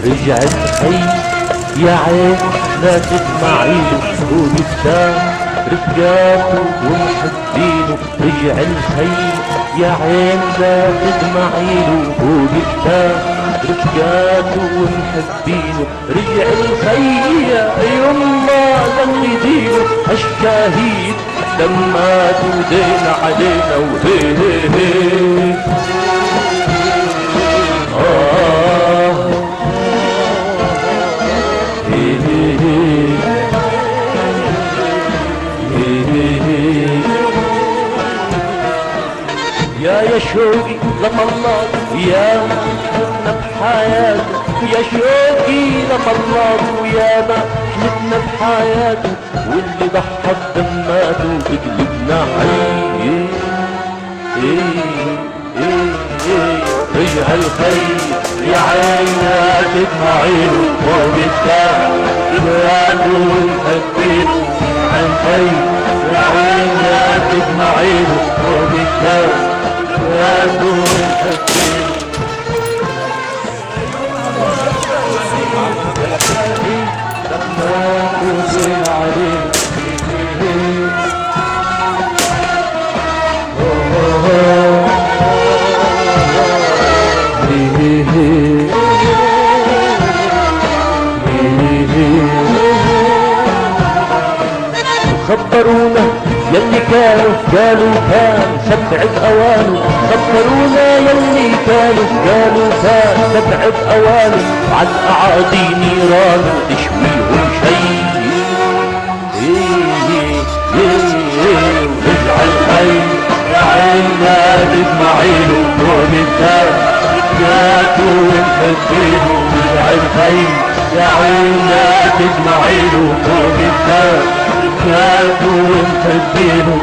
رجع الحي يا عين لا تسمعي ولسه رفقاته ومحبينه. رجع الحي يا عين لا تسمعي ولسه رفقاته ومحبينه. رجع الحي يا يما زغدينه الشهيد لما تودين علينا وهي هي هي. يا شوقي لطلاب يا حلتنا بحياته. يا شوقي لطلاب ويا ما حلتنا بحياته. واللي ضحى بدماته بقلبنا حي. رجع الخير يا عينا تدمعينه وبالتالي تبعده ونحبينه. عن خير يا عينا تدمعينه وبالتالي تبعده ونحبينه. لما تنزل عليه خبرونا يلي كانوا قالوا كان سبعد اوانه. خبرونا يلي كانوا قالوا كان سبعد اوانه. وعلى الاعادي نيران تشويهم شي. رجع الحي يا عينا تدمعينه وبالتالي رفقاته ونحبينه. رجع الحي يا عينا تدمعينه وبالتالي رفقاته ونحبينه.